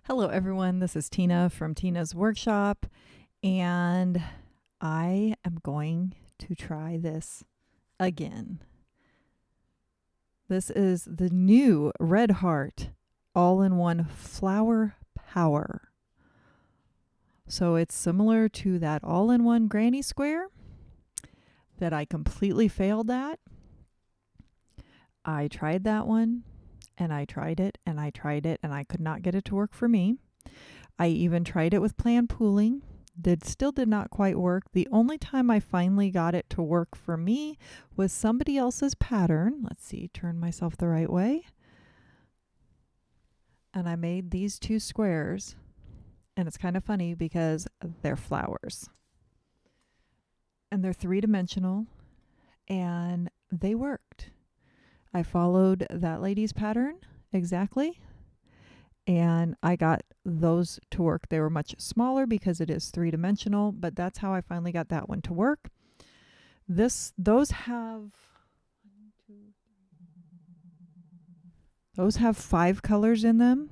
Hello, everyone. This is Tina from Tina's Workshop, and I am going to try this again. This is the new Red Heart all-in-one flower power. So it's similar to that all-in-one granny square that I completely failed at. I tried that one, and I tried it, and I tried it, and I could not get it to work for me. I even tried it with plan pooling. That still did not quite work. The only time I finally got it to work for me was somebody else's pattern. Let's see, turn myself the right way. And I made these two squares. And it's kind of funny because they're flowers. And they're three-dimensional. And they worked. I followed that lady's pattern exactly. And I got those to work. They were much smaller because it is three-dimensional, but that's how I finally got that one to work. Those have 5 colors in them.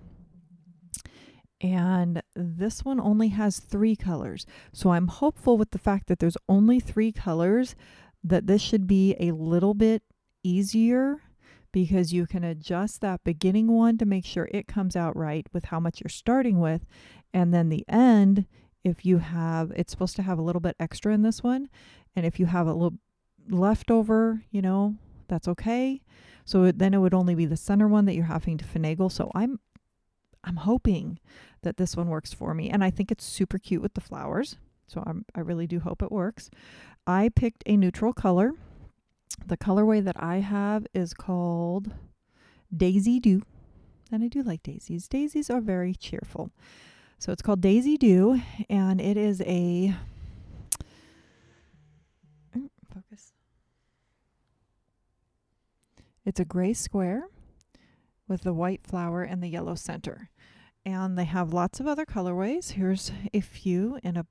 And this one only has 3 colors. So I'm hopeful with the fact that there's only 3 colors that this should be a little bit easier, because you can adjust that beginning one to make sure it comes out right with how much you're starting with. And then the end, if you have, it's supposed to have a little bit extra in this one. And if you have a little leftover, that's okay. So then it would only be the center one that you're having to finagle. So I'm hoping that this one works for me. And I think it's super cute with the flowers. So I really do hope it works. I picked a neutral color. The colorway that I have is called Daisy Dew. And I do like daisies. Daisies are very cheerful. So it's called Daisy Dew, and it is a focus. It's a gray square with the white flower and the yellow center. And they have lots of other colorways. Here's a few in a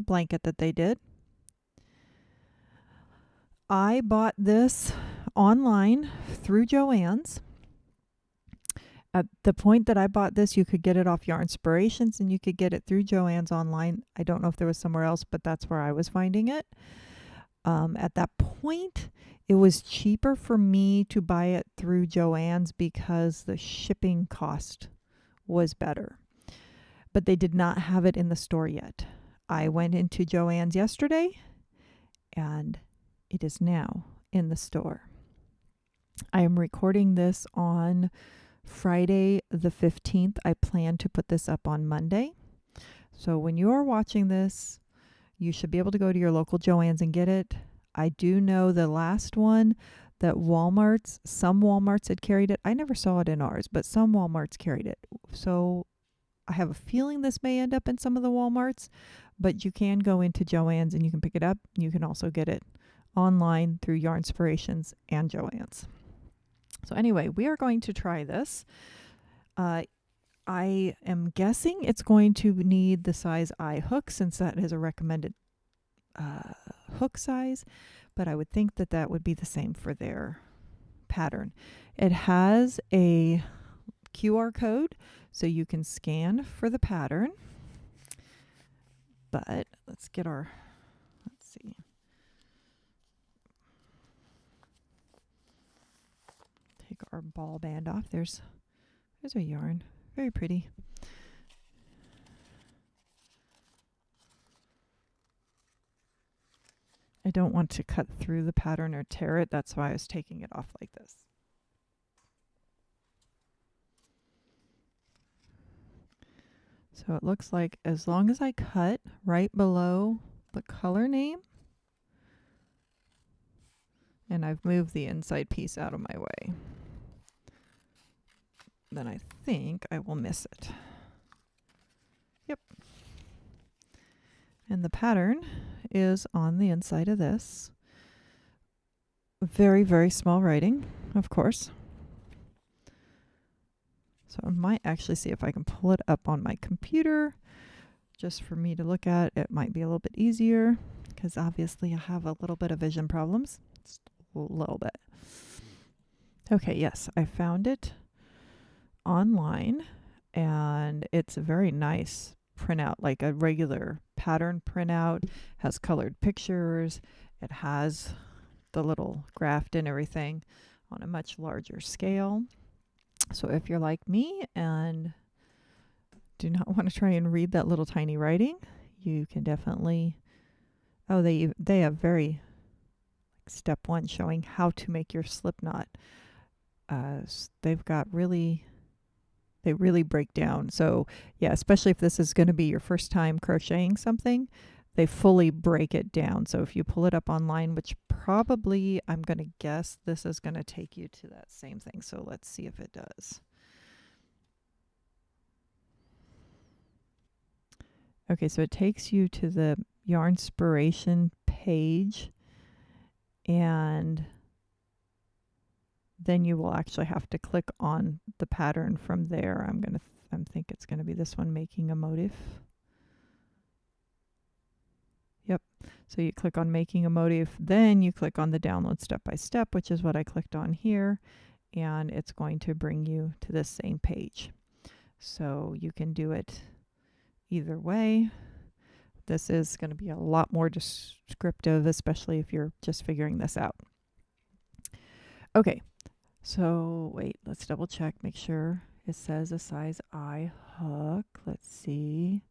blanket that they did. I bought this online through Joann's. At the point that I bought this, you could get it off Yarnspirations, and you could get it through Joann's online. I don't know if there was somewhere else, but that's where I was finding it. At that point, it was cheaper for me to buy it through Joann's because the shipping cost was better. But they did not have it in the store yet. I went into Joann's yesterday, and it is now in the store. I am recording this on Friday the 15th. I plan to put this up on Monday. So when you are watching this, you should be able to go to your local Joann's and get it. I do know the last one that some Walmarts had carried it. I never saw it in ours, but some Walmarts carried it. So I have a feeling this may end up in some of the Walmarts, but you can go into Joann's and you can pick it up. You can also get it online through Yarnspirations and Joann's. So anyway, we are going to try this. I am guessing it's going to need the size I hook, since that is a recommended hook size, but I would think that that would be the same for their pattern. It has a QR code, so you can scan for the pattern. But let's see. Take our ball band off. There's our yarn. Very pretty. I don't want to cut through the pattern or tear it. That's why I was taking it off like this. So it looks like as long as I cut right below the color name, and I've moved the inside piece out of my way, then I think I will miss it. Yep. And the pattern is on the inside of this. Very, very small writing, of course. So I might actually see if I can pull it up on my computer just for me to look at. It might be a little bit easier because obviously I have a little bit of vision problems. Just a little bit. Okay, yes, I found it online. and it's a very nice printout, like a regular pattern printout. Has colored pictures. It has the little graft and everything on a much larger scale. So if you're like me and do not want to try and read that little tiny writing, you can definitely, oh, they have very step 1 showing how to make your slip knot. They've got really, they really break down. So yeah, especially if this is going to be your first time crocheting something, they fully break it down. So if you pull it up online, which probably I'm going to guess this is going to take you to that same thing. So let's see if it does. Okay, so it takes you to the Yarnspiration page, and then you will actually have to click on the pattern from there. I think it's going to be this one, making a motif. Yep. So you click on making a motif, then you click on the download step by step, which is what I clicked on here, and it's going to bring you to this same page. So you can do it either way. This is going to be a lot more descriptive, especially if you're just figuring this out. Okay, so wait, let's double check, make sure it says a size I hook. Let's see.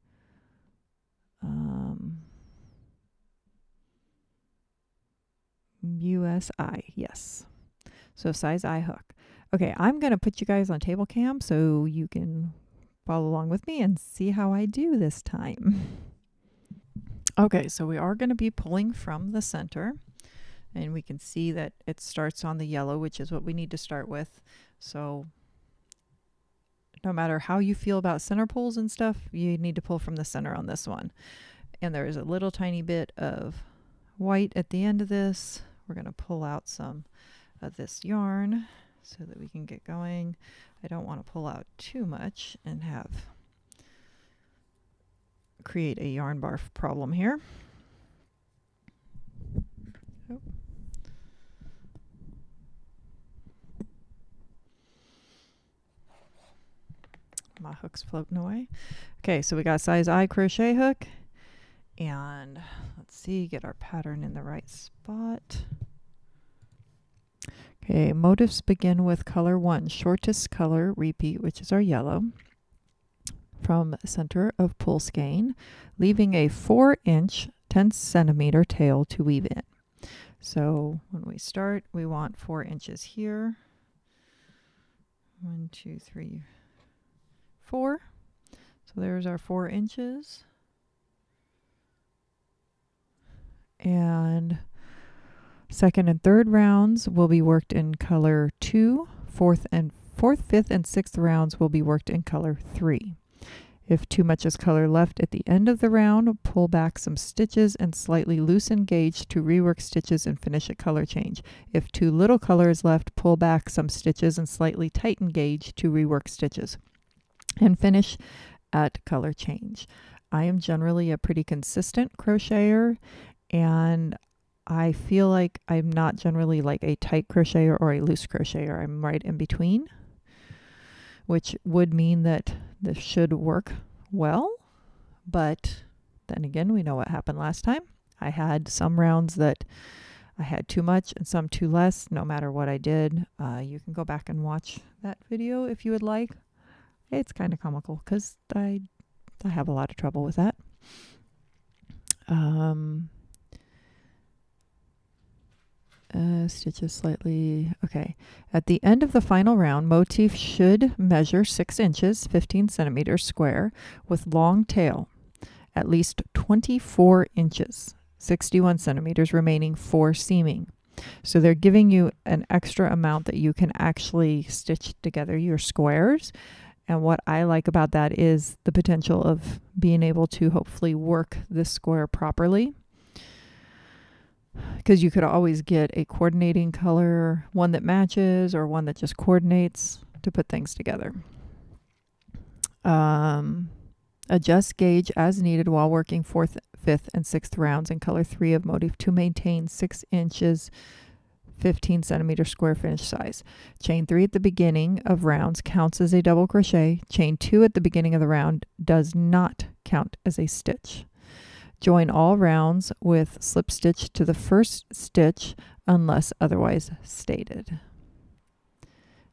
USI, yes. So size I hook. Okay, I'm going to put you guys on table cam so you can follow along with me and see how I do this time. Okay, so we are going to be pulling from the center, and we can see that it starts on the yellow, which is what we need to start with. So no matter how you feel about center pulls and stuff, you need to pull from the center on this one. And there is a little tiny bit of white at the end of this. We're going to pull out some of this yarn so that we can get going. I don't want to pull out too much and create a yarn barf problem here. Oh. My hook's floating away. Okay, so we got size I crochet hook, and let's see, get our pattern in the right spot. Okay, motifs begin with color 1, shortest color, repeat, which is our yellow, from center of pull skein, leaving a 4-inch 10-centimeter tail to weave in. So when we start, we want 4 inches here. 1, 2, 3, 4. So there's our 4 inches. And second and third rounds will be worked in color 2. Fourth, fifth, and sixth rounds will be worked in color 3. If too much is color left at the end of the round, pull back some stitches and slightly loosen gauge to rework stitches and finish at color change. If too little color is left, pull back some stitches and slightly tighten gauge to rework stitches and finish at color change. I am generally a pretty consistent crocheter, and I feel like I'm not generally like a tight crocheter or a loose crocheter. I'm right in between, which would mean that this should work well. But then again, we know what happened last time. I had some rounds that I had too much and some too less, no matter what I did. You can go back and watch that video if you would like. It's kind of comical because I have a lot of trouble with that. Stitches slightly, okay. At the end of the final round, motif should measure 6 inches, 15 centimeters square, with long tail, at least 24 inches, 61 centimeters remaining for seaming. So they're giving you an extra amount that you can actually stitch together your squares. And what I like about that is the potential of being able to hopefully work this square properly. Because you could always get a coordinating color, one that matches or one that just coordinates to put things together. Adjust gauge as needed while working 4th, 5th, and 6th rounds in color 3 of motif to maintain 6 inches 15 centimeter square finish size. Chain 3 at the beginning of rounds counts as a double crochet. Chain 2 at the beginning of the round does not count as a stitch. Join all rounds with slip stitch to the first stitch unless otherwise stated.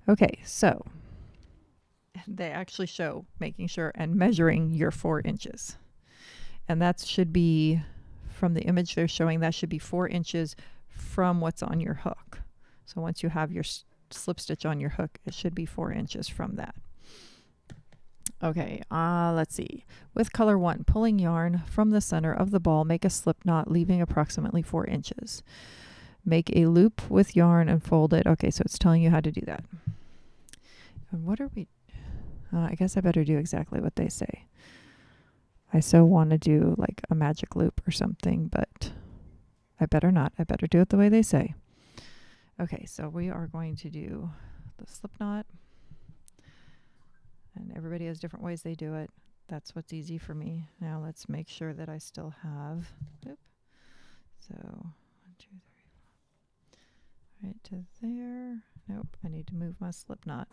Okay, so they actually show making sure and measuring your 4 inches. And that should be, from the image they're showing, that should be 4 inches from what's on your hook. So once you have your slip stitch on your hook, it should be 4 inches from that. Okay, let's see. With color 1, pulling yarn from the center of the ball, make a slip knot leaving approximately 4 inches. Make a loop with yarn and fold it. Okay, so it's telling you how to do that. And what are we... I guess I better do exactly what they say. I so want to do like a magic loop or something, but I better not. I better do it the way they say. Okay, so we are going to do the slip knot. And everybody has different ways they do it. That's what's easy for me. Now let's make sure that I still have, so 1, 2, 3, 4. Right to there. Nope, I need to move my slip knot.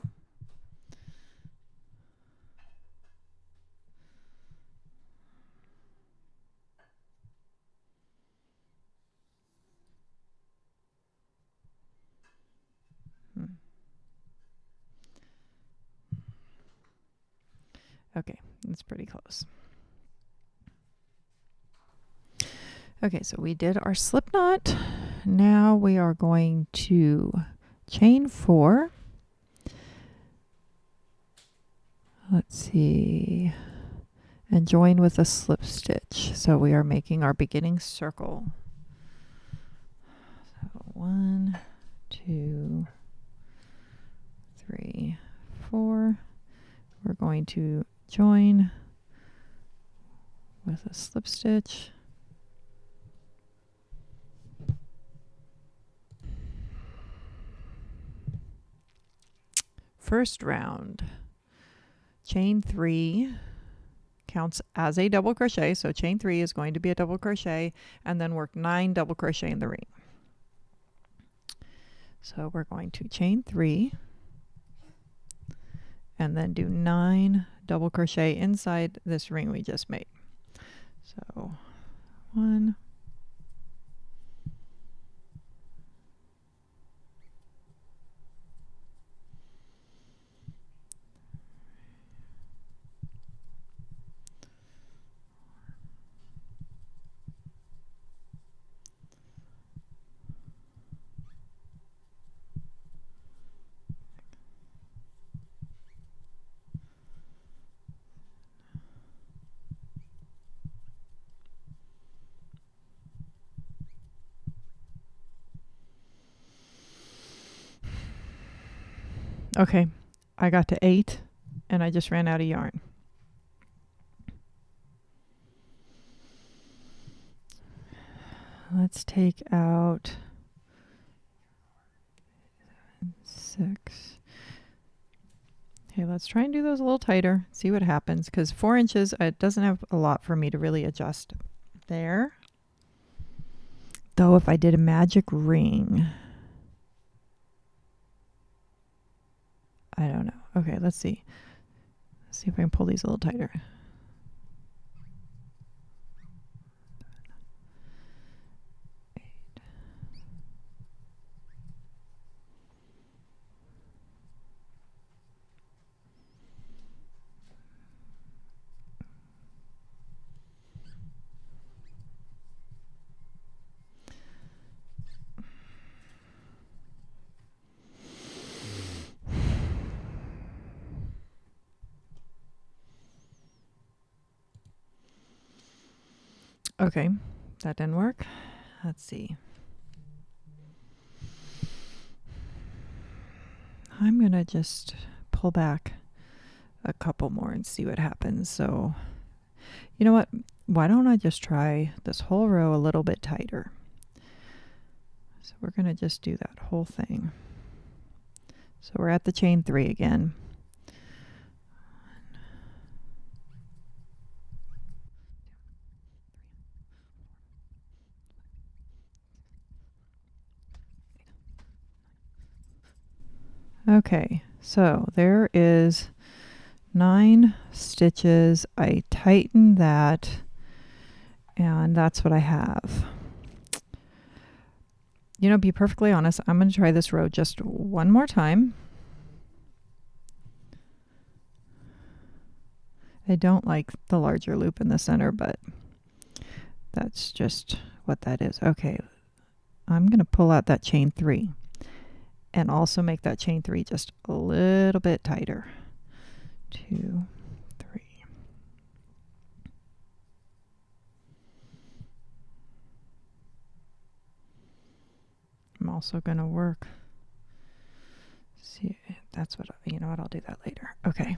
Okay, that's pretty close. Okay, so we did our slip knot. Now we are going to chain 4. Let's see. And join with a slip stitch. So we are making our beginning circle. So 1, 2, 3, 4. We're going to join with a slip stitch. First round, chain 3 counts as a double crochet, so chain 3 is going to be a double crochet, and then work 9 double crochet in the ring. So we're going to chain 3 and then do 9 double crochet inside this ring we just made. So 1, okay, I got to 8 and I just ran out of yarn. Let's take out 6. Okay, let's try and do those a little tighter, see what happens, because 4 inches, it doesn't have a lot for me to really adjust there. Though if I did a magic ring, I don't know. Okay, let's see. Let's see if I can pull these a little tighter. Okay, that didn't work. Let's see. I'm going to just pull back a couple more and see what happens. So, you know what? Why don't I just try this whole row a little bit tighter? So we're going to just do that whole thing. So we're at the chain 3 again. Okay, so there is 9 stitches. I tighten that, and that's what I have. You know, be perfectly honest, I'm going to try this row just one more time. I don't like the larger loop in the center, but that's just what that is. Okay, I'm going to pull out that chain 3 and also make that chain 3 just a little bit tighter. 2, 3. I'm also going to work. See, that's what, you know what, I'll do that later. Okay.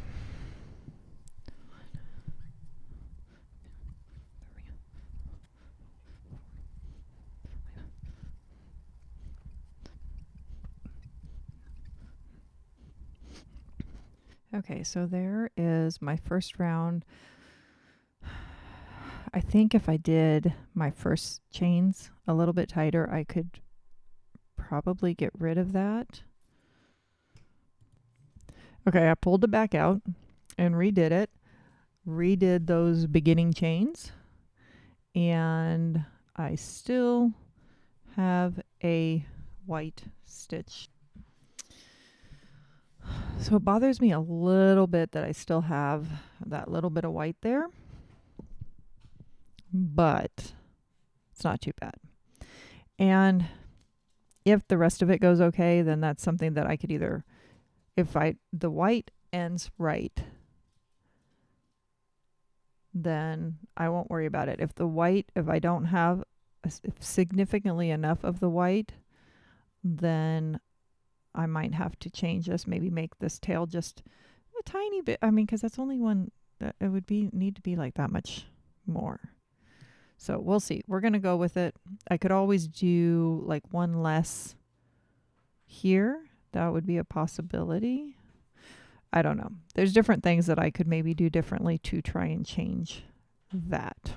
Okay, so there is my first round. I think if I did my first chains a little bit tighter, I could probably get rid of that. Okay, I pulled it back out and redid it. Redid those beginning chains. And I still have a white stitch. So it bothers me a little bit that I still have that little bit of white there. But it's not too bad. And if the rest of it goes okay, then that's something that I could either, if the white ends right, then I won't worry about it. If I don't have significantly enough of the white, then I might have to change this, maybe make this tail just a tiny bit. I mean, because that's only one, it would need to be like that much more. So we'll see. We're going to go with it. I could always do like one less here. That would be a possibility. I don't know. There's different things that I could maybe do differently to try and change that,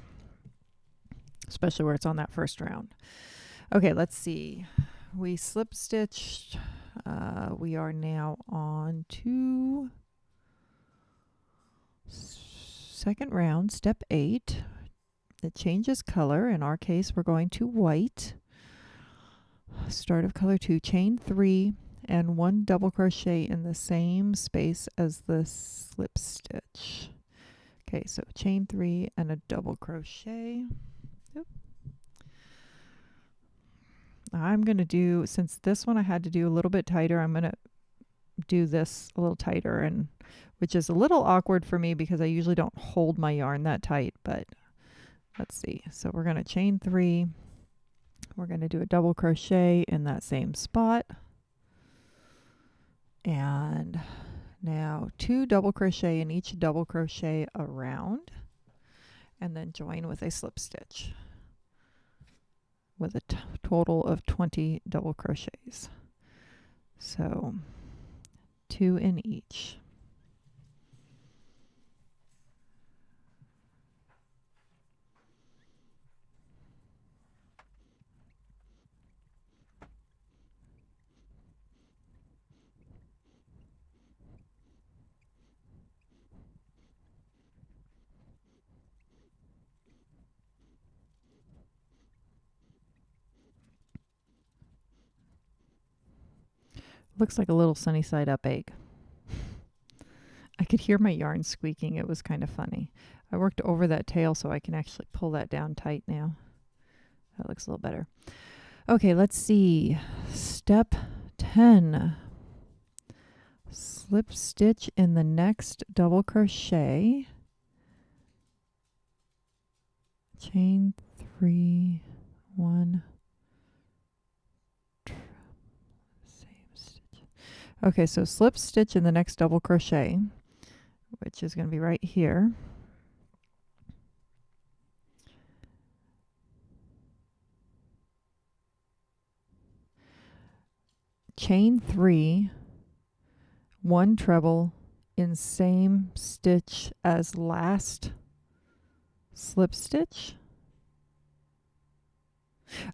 especially where it's on that first round. Okay, let's see. We slip stitched. We are now on to second round, step 8. It changes color. In our case, we're going to white. Start of color 2, chain 3, and 1 double crochet in the same space as the slip stitch. Okay, so chain 3 and a double crochet. Oop. I'm going to do, since this one I had to do a little bit tighter, I'm going to do this a little tighter, and which is a little awkward for me because I usually don't hold my yarn that tight, but let's see. So we're going to chain 3. We're going to do a double crochet in that same spot. And now 2 double crochet in each double crochet around, and then join with a slip stitch with a total of 20 double crochets. So 2 in each. Looks like a little sunny side up egg. I could hear my yarn squeaking. It was kind of funny. I worked over that tail so I can actually pull that down tight now. That looks a little better. Okay, let's see. Step 10. Slip stitch in the next double crochet. Chain 3, 1. Okay, so slip stitch in the next double crochet, which is going to be right here. Chain 3, 1 treble in same stitch as last slip stitch.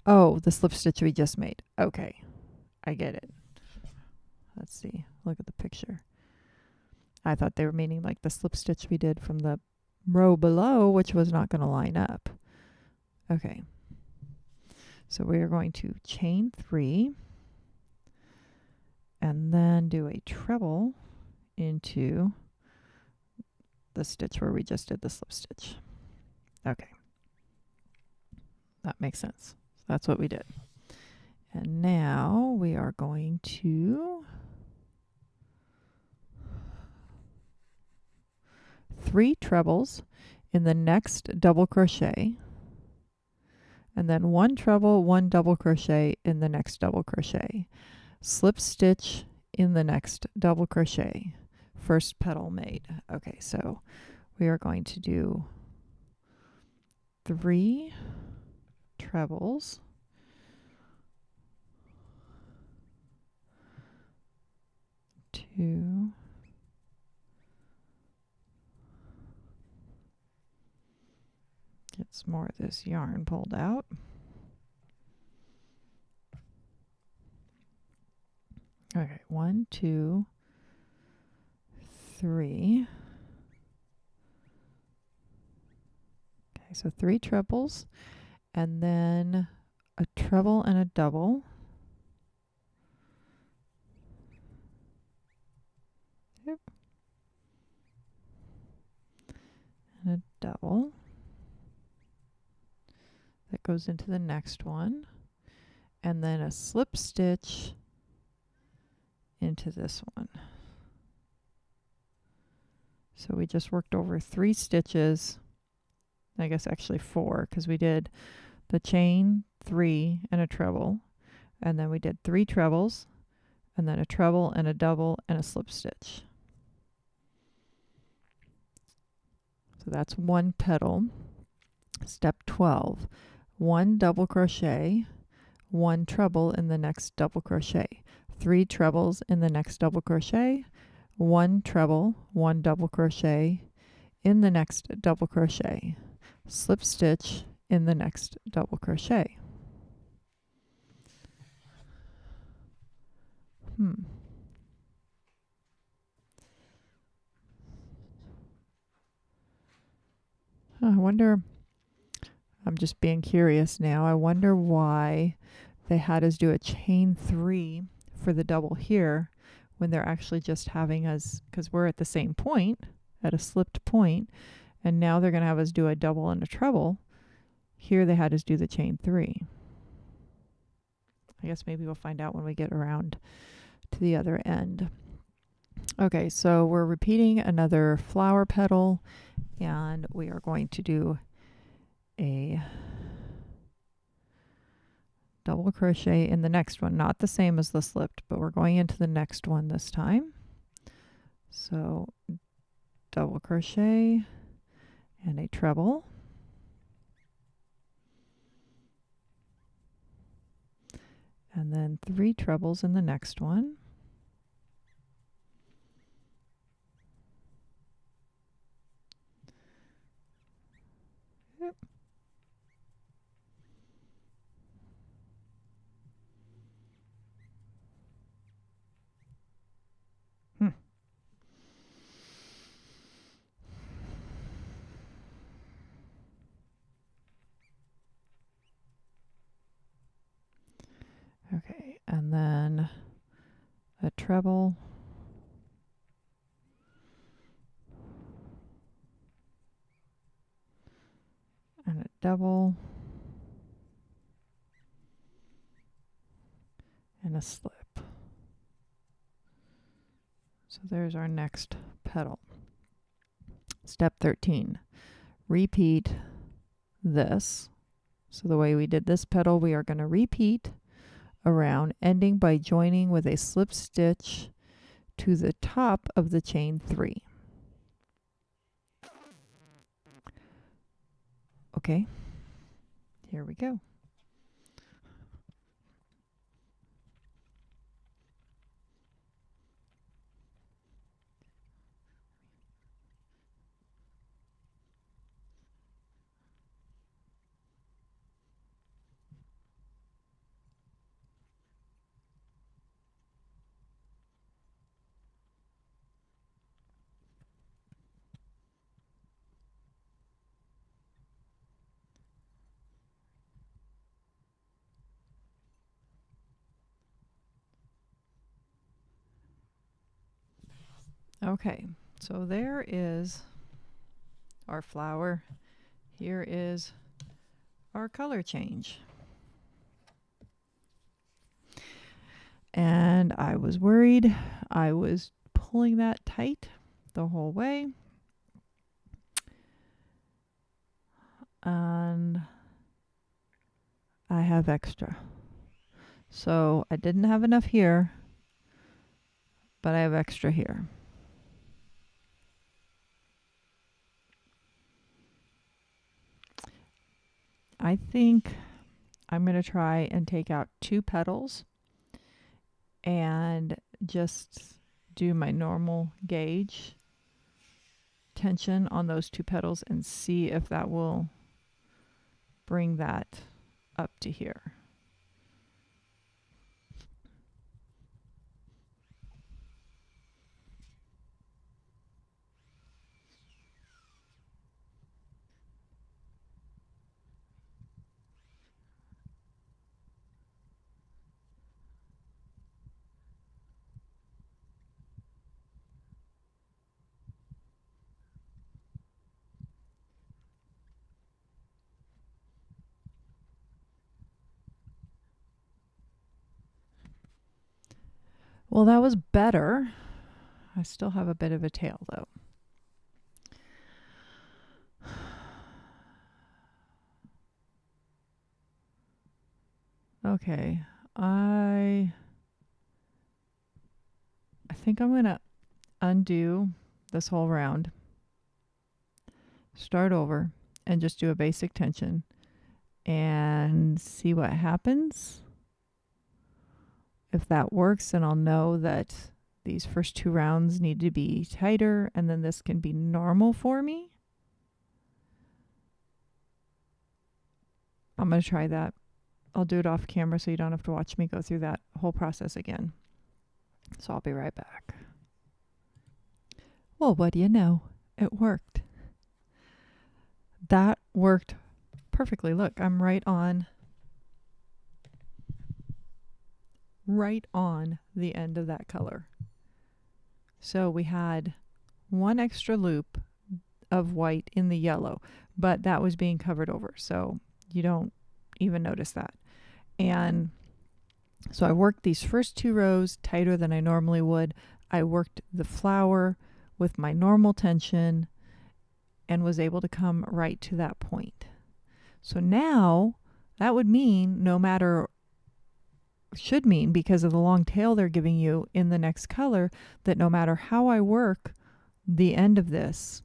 Oh, the slip stitch we just made. Okay, I get it. Let's see. Look at the picture. I thought they were meaning like the slip stitch we did from the row below, which was not going to line up. Okay. So we are going to chain 3 and then do a treble into the stitch where we just did the slip stitch. Okay. That makes sense. That's what we did. And now we are going to 3 trebles in the next double crochet, and then 1 treble, 1 double crochet in the next double crochet. Slip stitch in the next double crochet. First petal made. Okay, so we are going to do 3 trebles, 2, get some more of this yarn pulled out. Okay, 1, 2, 3. Okay, so 3 trebles, and then a treble and a double. Yep. And a double. That goes into the next one. And then a slip stitch into this one. So we just worked over 3 stitches. I guess actually 4, because we did the chain 3 and a treble, and then we did 3 trebles, and then a treble and a double and a slip stitch. So that's 1 petal. Step 12, 1 double crochet, 1 treble in the next double crochet, 3 trebles in the next double crochet, 1 treble, 1 double crochet in the next double crochet, slip stitch in the next double crochet. I wonder, I'm just being curious now, I wonder why they had us do a chain 3 for the double here when they're actually just having us, because we're at the same point, at a slipped point, and now they're going to have us do a double and a treble. Here they had us do the chain 3. I guess maybe we'll find out when we get around to the other end. Okay, so we're repeating another flower petal, and we are going to do a double crochet in the next one, not the same as the slipped, but we're going into the next one this time. So double crochet and a treble, and then 3 trebles in the next one, yep. Okay, and then a treble, and a double, and a slip. So there's our next petal. Step 13, repeat this. So the way we did this petal, we are going to repeat around, ending by joining with a slip stitch to the top of the chain 3. Okay, here we go. Okay, so there is our flower. Here is our color change. And I was worried. I was pulling that tight the whole way. And I have extra. So I didn't have enough here, but I have extra here. I think I'm going to try and take out 2 petals and just do my normal gauge tension on those 2 petals and see if that will bring that up to here. Well, that was better. I still have a bit of a tail though. Okay, I think I'm going to undo this whole round, start over, and just do a basic tension and see what happens. If that works, then I'll know that these first 2 rounds need to be tighter, and then this can be normal for me. I'm going to try that. I'll do it off camera so you don't have to watch me go through that whole process again. So I'll be right back. Well, what do you know? It worked. That worked perfectly. Look, I'm right on the end of that color. So we had 1 extra loop of white in the yellow, but that was being covered over, so you don't even notice that. And so I worked these first 2 rows tighter than I normally would. I worked the flower with my normal tension and was able to come right to that point. So now that would mean should mean, because of the long tail they're giving you in the next color, that no matter how I work the end of this,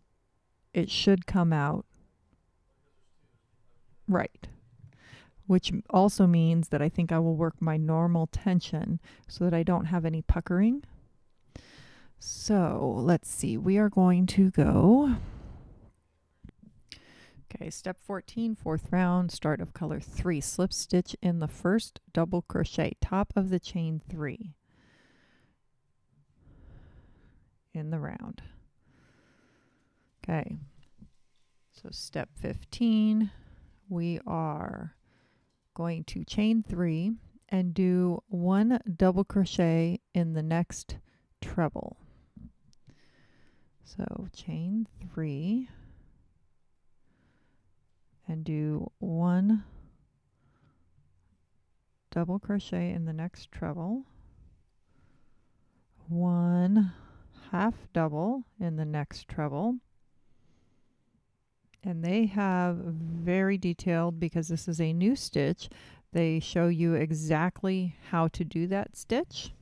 it should come out right. Which also means that I think I will work my normal tension so that I don't have any puckering. So let's see, we are going to go. Okay, step 14, 4th round, start of color 3. Slip stitch in the first double crochet, top of the chain 3 in the round. Okay, so step 15, we are going to chain 3 and do 1 double crochet in the next treble. So chain 3 and do 1 double crochet in the next treble, 1 half double in the next treble. And they have very detailed, because this is a new stitch, they show you exactly how to do that stitch.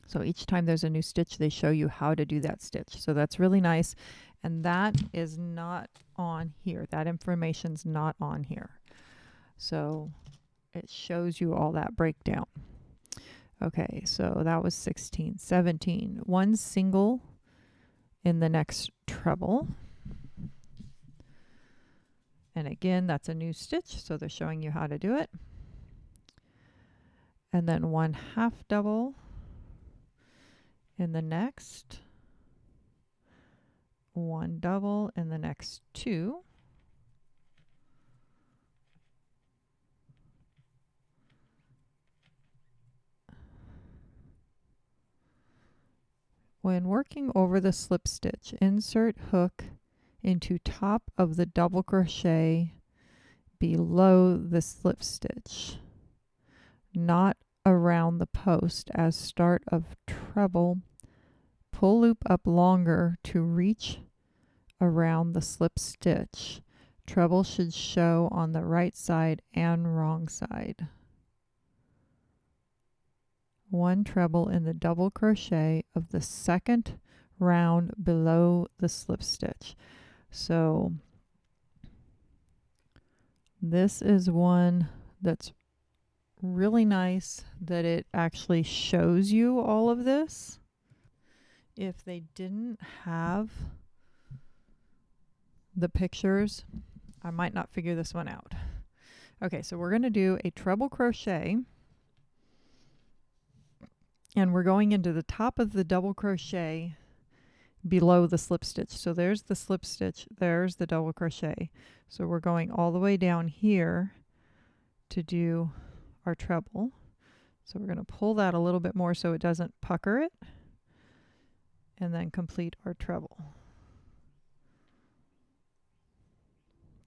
So each time there's a new stitch, they show you how to do that stitch. So that's really nice. And that is not on here. That information's not on here. So it shows you all that breakdown. Okay, so that was 16. 17. 1 single in the next treble. And again, that's a new stitch, so they're showing you how to do it. And then 1 half double in the next, 1 double in the next 2, When working over the slip stitch, insert hook into top of the double crochet below the slip stitch, not around the post as start of treble. Pull loop up longer to reach around the slip stitch. Treble should show on the right side and wrong side. One treble in the double crochet of the second round below the slip stitch. So this is one that's really nice that it actually shows you all of this. If they didn't have the pictures, I might not figure this one out. Okay, so we're going to do a treble crochet, and we're going into the top of the double crochet below the slip stitch. So there's the slip stitch, there's the double crochet. So we're going all the way down here to do our treble. So we're going to pull that a little bit more so it doesn't pucker it, and then complete our treble.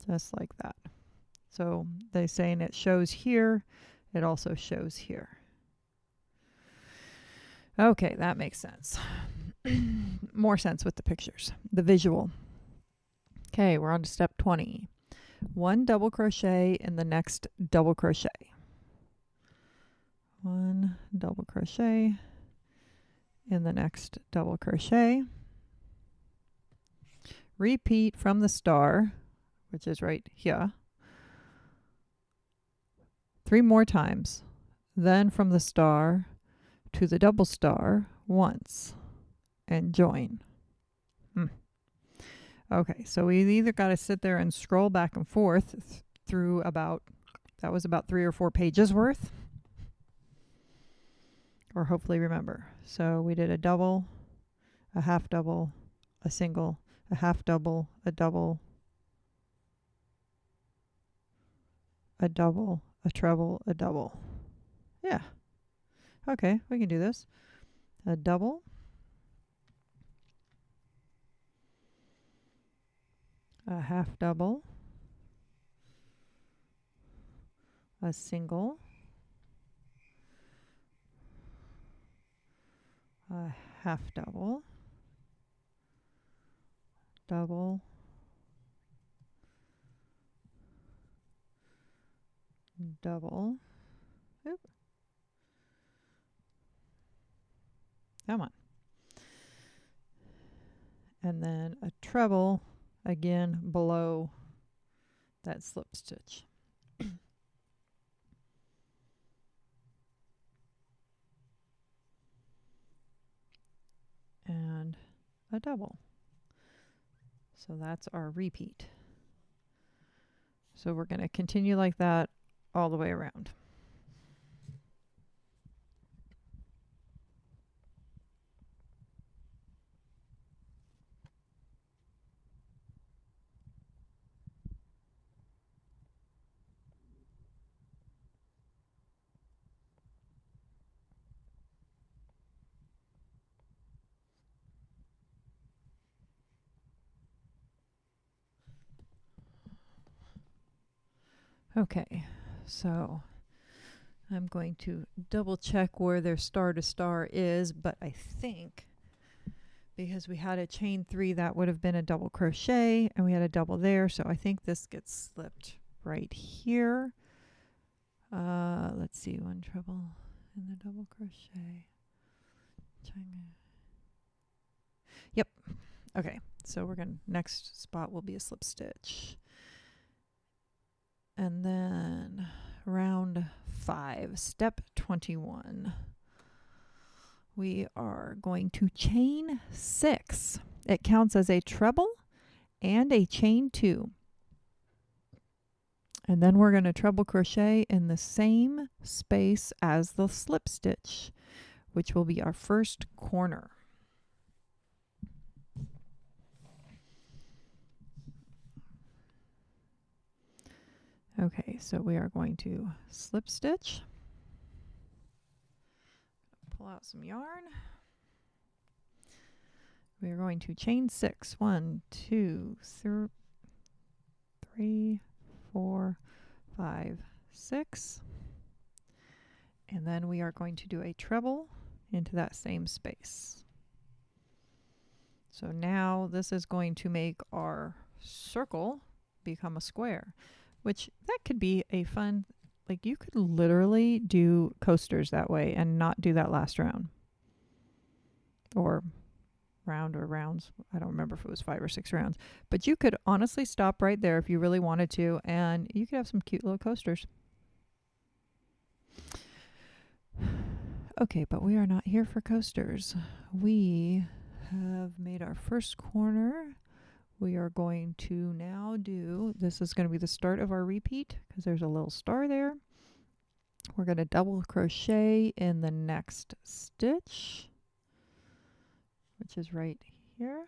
Just like that. So they're saying it shows here, it also shows here. Okay, that makes sense. More sense with the pictures, the visual. Okay, we're on to step 20. One double crochet in the next double crochet. One double crochet in the next double crochet. Repeat from the star, which is right here, 3 more times. Then from the star to the double star once and join. Okay, so we either got to sit there and scroll back and forth through about 3 or 4 pages worth, or hopefully remember. So we did a double, a half double, a single, a half double, a double, a double, a treble, a double. Yeah. Okay, we can do this. A double, a half double, a single, a half double, double, double. Oop. Come on. And then a treble again below that slip stitch. And a double. So that's our repeat. So we're going to continue like that all the way around. Okay, so I'm going to double check where their star to star is, but I think because we had a chain 3, that would have been a double crochet, and we had a double there, so I think this gets slipped right here. Let's see, one treble in the double crochet. Yep. Okay, so we're going to, next spot will be a slip stitch. And then round 5, step 21. We are going to chain 6. It counts as a treble and a chain 2. And then we're going to treble crochet in the same space as the slip stitch, which will be our first corner. Okay, so we are going to slip stitch, pull out some yarn, We are going to chain 6. 1, 2, 3, 4, 5, 6. And then we are going to do a treble into that same space. So now this is going to make our circle become a square, which that could be a fun, like you could literally do coasters that way and not do that last round. Or round or rounds. I don't remember if it was 5 or 6 rounds. But you could honestly stop right there if you really wanted to, and you could have some cute little coasters. Okay, but we are not here for coasters. We have made our first corner. We are going to now do, this is going to be the start of our repeat because there's a little star there. We're going to double crochet in the next stitch, which is right here.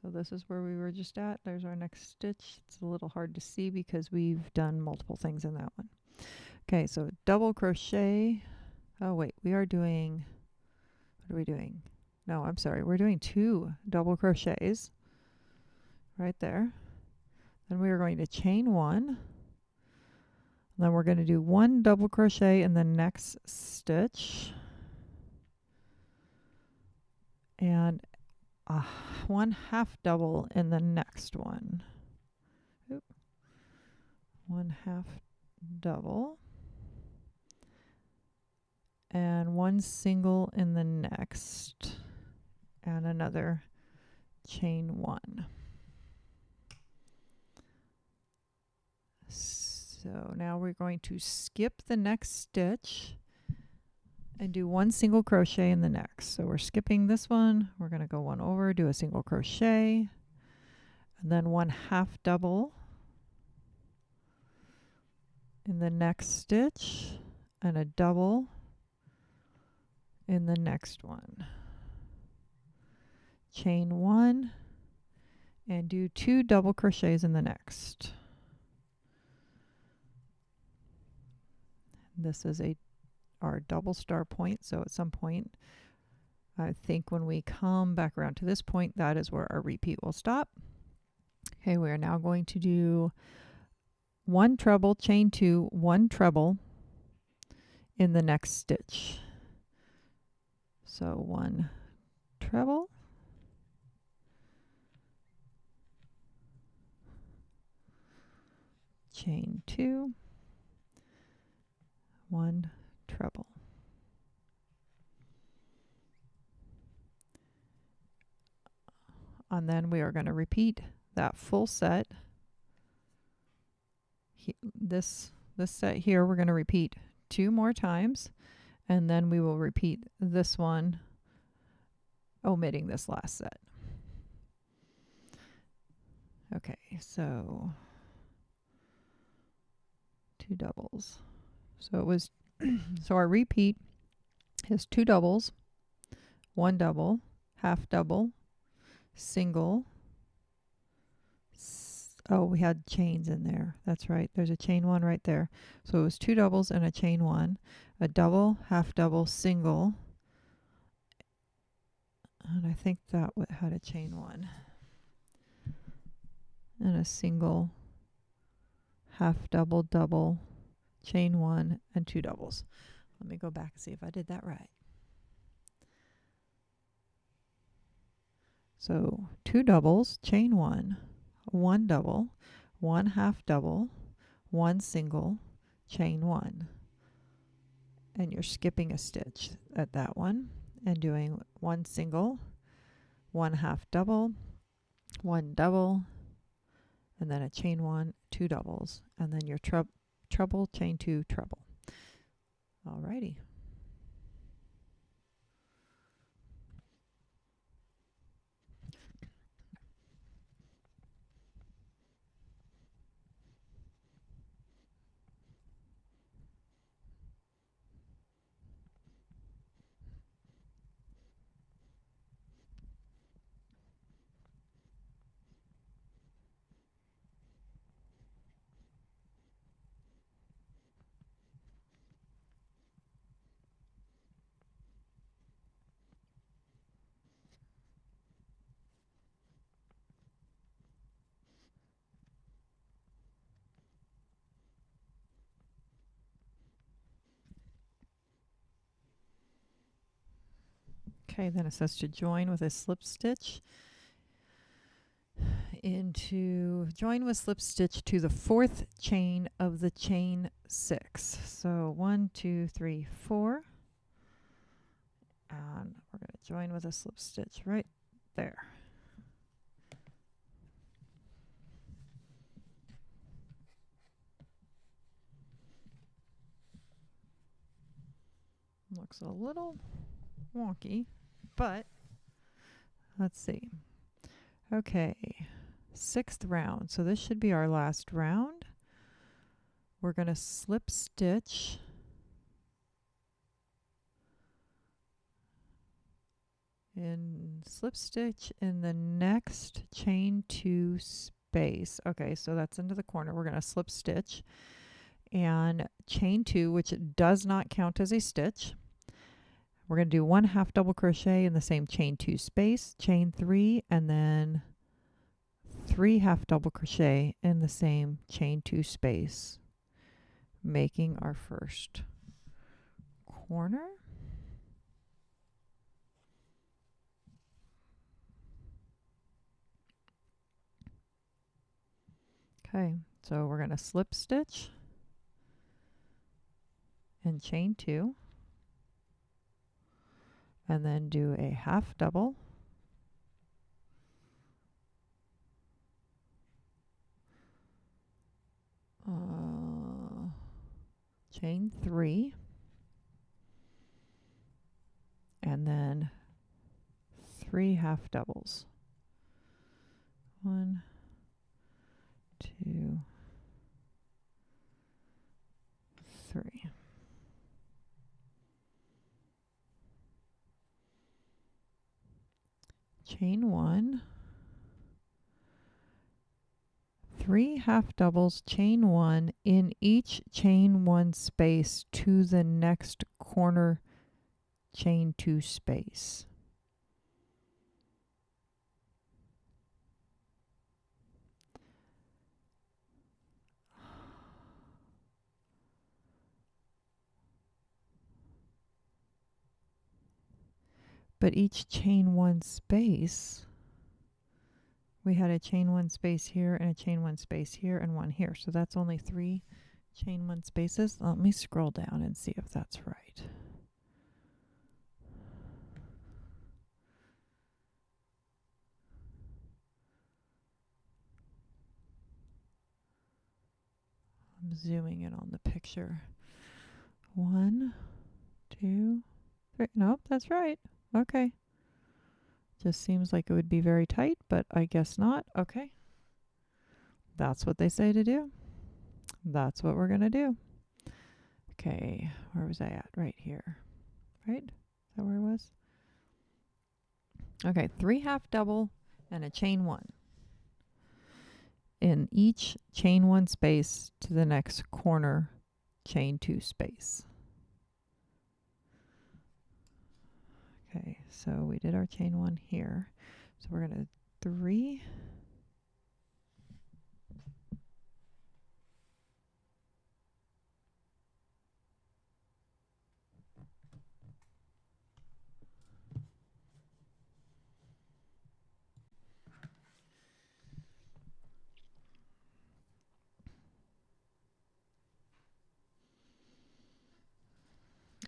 So this is where we were just at. There's our next stitch. It's a little hard to see because we've done multiple things in that one. Okay, so double crochet. Oh wait, we are doing, what are we doing? No, I'm sorry. We're doing 2 double crochets right there. Then we are going to chain 1. Then we're going to do 1 double crochet in the next stitch. And 1 half double in the next one. Oop. 1 half double. And 1 single in the next. And another chain 1. So now we're going to skip the next stitch and do 1 single crochet in the next. So we're skipping this one. We're going to go 1 over, do a single crochet, and then 1 half double in the next stitch and a double in the next one. Chain 1 and do 2 double crochets in the next. This is our double star point, so at some point, I think when we come back around to this point, that is where our repeat will stop. Okay, we are now going to do 1 treble, chain 2, 1 treble in the next stitch. So 1 treble, chain 2, 1 treble. And then we are going to repeat that full set. This set here, we're going to repeat 2 more times, and then we will repeat this one, omitting this last set. Okay, so 2 doubles. So it was, so our repeat is 2 doubles, 1 double, half double, single. Oh, we had chains in there. That's right. There's a chain 1 right there. So it was 2 doubles and a chain 1, a double, half double, single. And I think that had a chain 1. And a single, half double, double, chain 1, and 2 doubles. Let me go back and see if I did that right. So 2 doubles, chain 1, 1 double, 1 half double, 1 single, chain 1. And you're skipping a stitch at that one and doing 1 single, 1 half double, 1 double, and then a chain 1, 2 doubles, and then your treble, chain 2, treble. Alrighty. Okay, then it says to join with a slip stitch join with slip stitch to the 4th chain of the chain 6. So 1, 2, 3, 4, and we're going to join with a slip stitch right there. Looks a little wonky, but let's see. Okay, 6th round. So this should be our last round. We're going to slip stitch in the next chain 2 space. Okay, so that's into the corner. We're going to slip stitch and chain 2, which does not count as a stitch. We're going to do 1 half double crochet in the same chain 2 space, chain 3, and then 3 half double crochet in the same chain 2 space, making our first corner. Okay, so we're going to slip stitch and chain 2, and then do a half double, chain 3, and then 3 half doubles. 1, 2, 3. Chain 1, 3 half doubles, chain 1 in each chain 1 space to the next corner chain 2 space. But each chain 1 space, we had a chain 1 space here and a chain 1 space here and 1 here. So that's only 3 chain 1 spaces. Let me scroll down and see if that's right. I'm zooming in on the picture. 1, 2, 3. Nope, that's right. Okay. Just seems like it would be very tight, but I guess not. Okay. That's what they say to do. That's what we're going to do. Okay, where was I at? Right here. Right? Is that where it was? Okay, 3 half double and a chain 1 in each chain 1 space to the next corner chain 2 space. Okay, so we did our chain 1 here. So we're going to 3.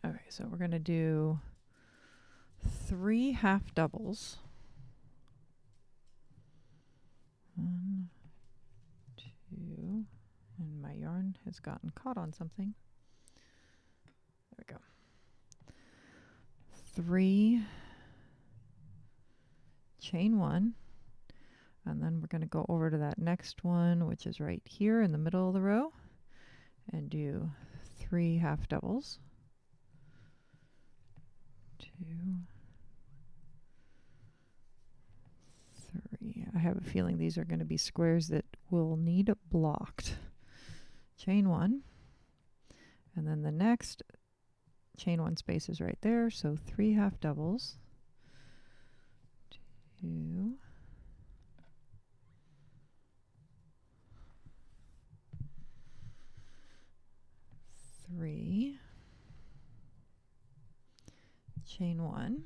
Okay, so we're going to do 3 half doubles. 1, 2, and my yarn has gotten caught on something. There we go. 3 chain 1, and then we're going to go over to that next one, which is right here in the middle of the row, and do 3 half doubles. 2, 3. I have a feeling these are going to be squares that will need blocked. Chain 1, and then the next chain 1 space is right there, so 3 half doubles. 2, 3, chain 1,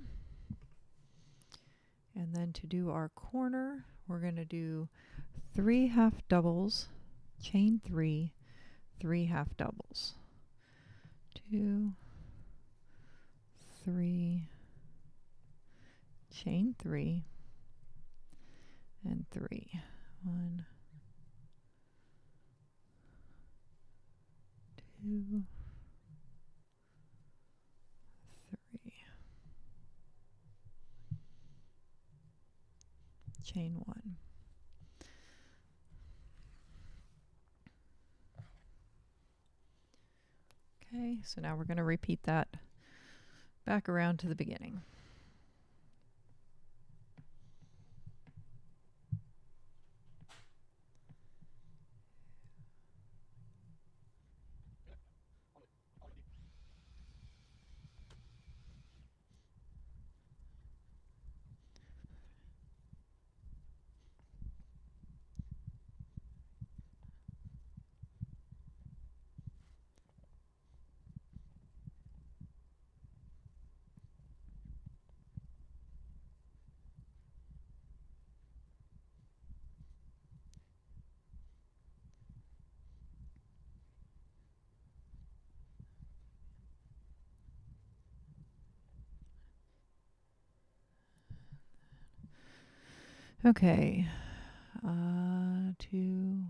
And then to do our corner, we're going to do 3 half doubles, chain 3, 3 half doubles. 2, 3, chain 3, and 3. 1, 2, 3. Chain 1. Okay, so now we're going to repeat that back around to the beginning. Okay, 2, and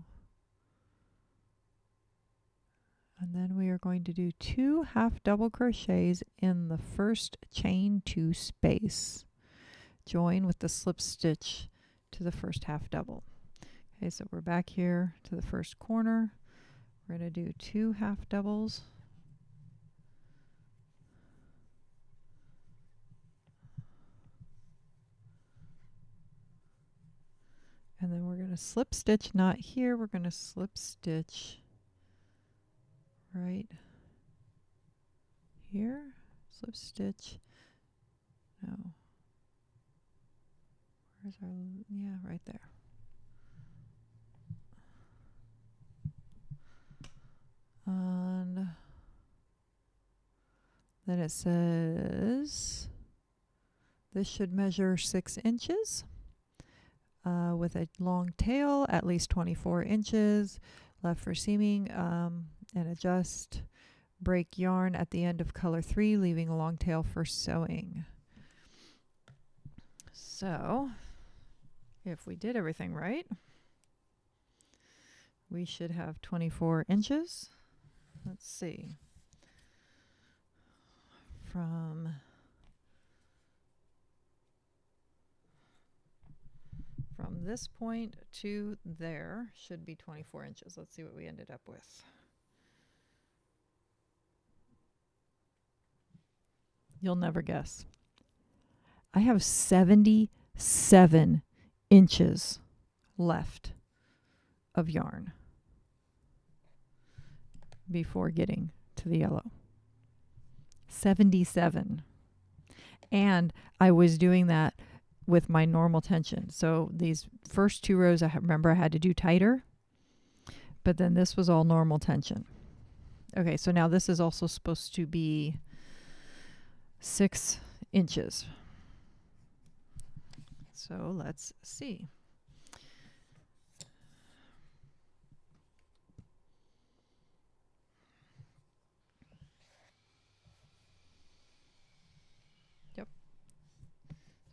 then we are going to do 2 half double crochets in the first chain 2 space. Join with the slip stitch to the first half double. Okay, so we're back here to the first corner. We're going to do 2 half doubles. And then we're going to slip stitch, not here, we're going to slip stitch right here, slip stitch, no, where's our, yeah, right there. And then it says this should measure 6 inches. With a long tail, at least 24 inches, left for seaming, and adjust. Break yarn at the end of color 3, leaving a long tail for sewing. So, if we did everything right, we should have 24 inches. Let's see. From this point to there should be 24 inches. Let's see what we ended up with. You'll never guess. I have 77 inches left of yarn before getting to the yellow. 77. And I was doing that with my normal tension. So these first 2 rows, I remember I had to do tighter, but then this was all normal tension. Okay, so now this is also supposed to be 6 inches. So let's see.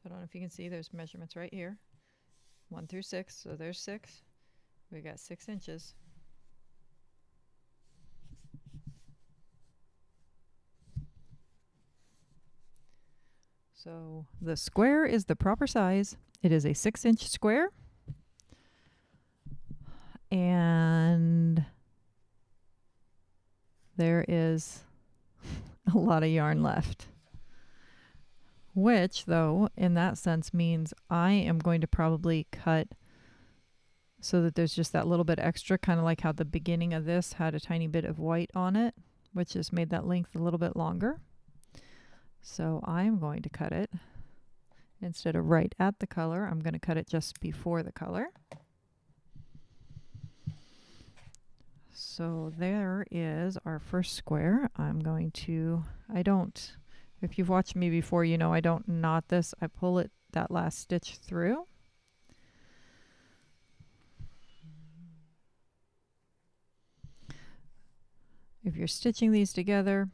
I don't know if you can see, there's measurements right here. 1 through 6, so there's 6. We got 6 inches. So the square is the proper size. It is a 6-inch square. And there is a lot of yarn left. Which, though, in that sense means I am going to probably cut so that there's just that little bit extra, kind of like how the beginning of this had a tiny bit of white on it, which just made that length a little bit longer. So I'm going to cut it, instead of right at the color, I'm going to cut it just before the color. So there is our first square. I'm going to, if you've watched me before, you know I don't knot this. I pull it that last stitch through. If you're stitching these together,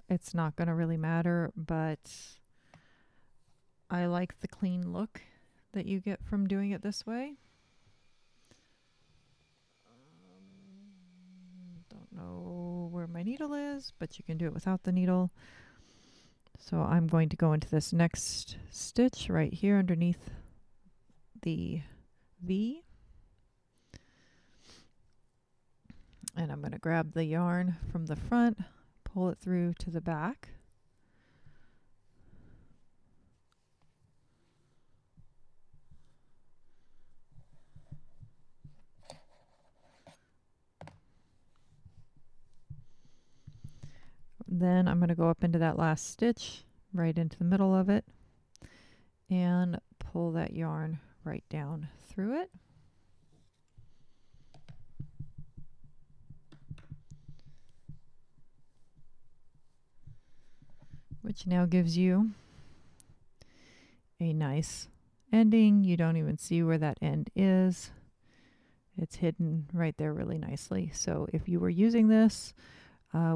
it's not going to really matter, but I like the clean look that you get from doing it this way. Don't know where my needle is, but you can do it without the needle. So I'm going to go into this next stitch right here underneath the V. And I'm going to grab the yarn from the front, pull it through to the back. Then I'm going to go up into that last stitch, right into the middle of it, and pull that yarn right down through it. Which now gives you a nice ending. You don't even see where that end is. It's hidden right there really nicely. So if you were using this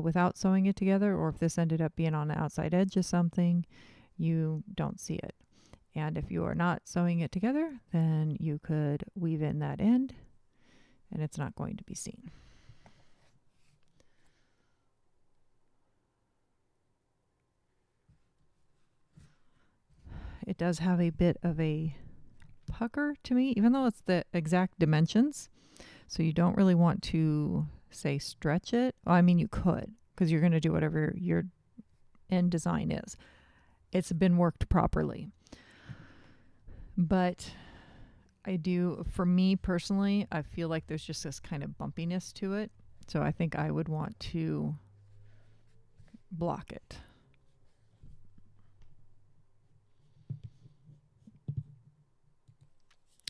without sewing it together, or if this ended up being on the outside edge of something, you don't see it. And if you are not sewing it together, then you could weave in that end and it's not going to be seen. It does have a bit of a pucker to me, even though it's the exact dimensions. So you don't really want to say stretch it. Well, I mean, you could, because you're going to do whatever your end design is. It's been worked properly. But I do, for me personally, I feel like there's just this kind of bumpiness to it. So I think I would want to block it.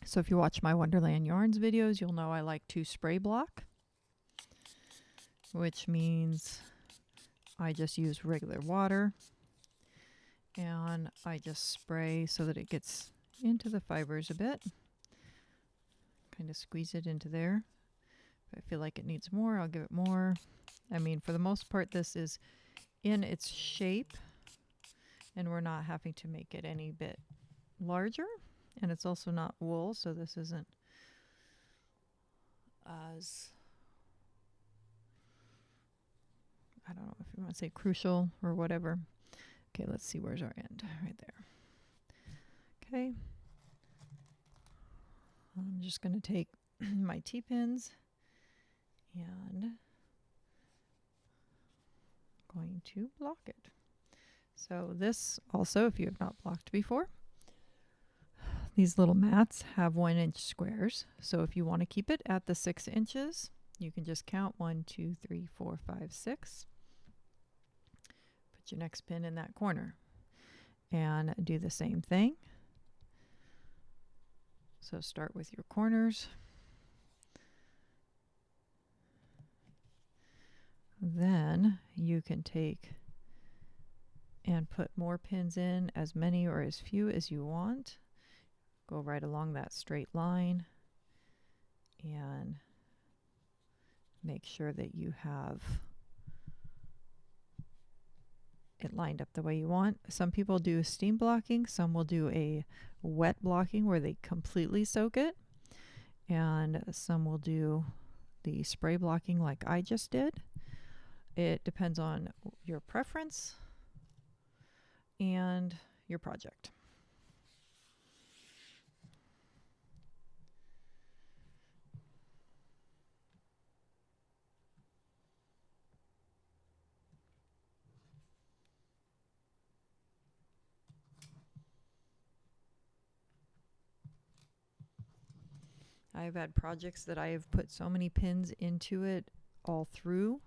So if you watch my Wonderland Yarns videos, you'll know I like to spray block, which means I just use regular water and I just spray so that it gets into the fibers a bit. Kind of squeeze it into there. If I feel like it needs more, I'll give it more. I mean, for the most part, this is in its shape and we're not having to make it any bit larger. And it's also not wool, so this isn't as, I don't know if you want to say crucial or whatever. Okay, let's see, where's our end? Right there. Okay. I'm just going to take my T-pins and going to block it. So this also, if you have not blocked before, these little mats have 1-inch squares. So if you want to keep it at the 6 inches, you can just count 1, 2, 3, 4, 5, 6. Put your next pin in that corner and do the same thing. So start with your corners. Then you can take and put more pins in, as many or as few as you want. Go right along that straight line and make sure that you have it lined up the way you want. Some people do steam blocking, some will do a wet blocking where they completely soak it, and some will do the spray blocking like I just did. It depends on your preference and your project. I've had projects that I have put so many pins into it all through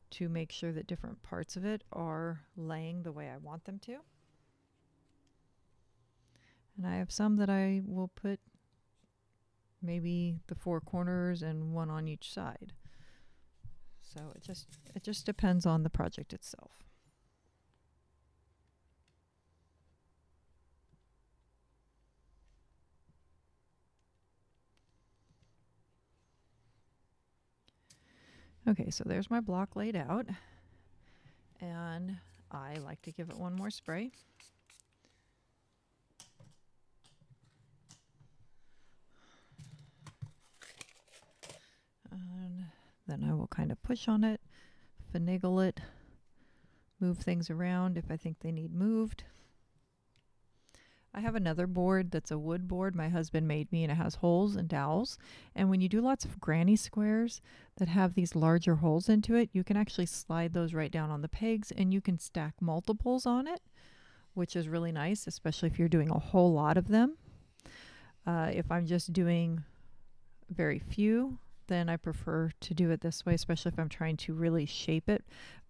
to make sure that different parts of it are laying the way I want them to. And I have some that I will put maybe the 4 corners and 1 on each side. So it just depends on the project itself. Okay, so there's my block laid out, and I like to give it one more spray. And then I will kind of push on it, finagle it, move things around if I think they need moved. I have another board that's a wood board my husband made me, and it has holes and dowels. And when you do lots of granny squares that have these larger holes into it, you can actually slide those right down on the pegs, and you can stack multiples on it, which is really nice, especially if you're doing a whole lot of them. If I'm just doing very few, then I prefer to do it this way, especially if I'm trying to really shape it.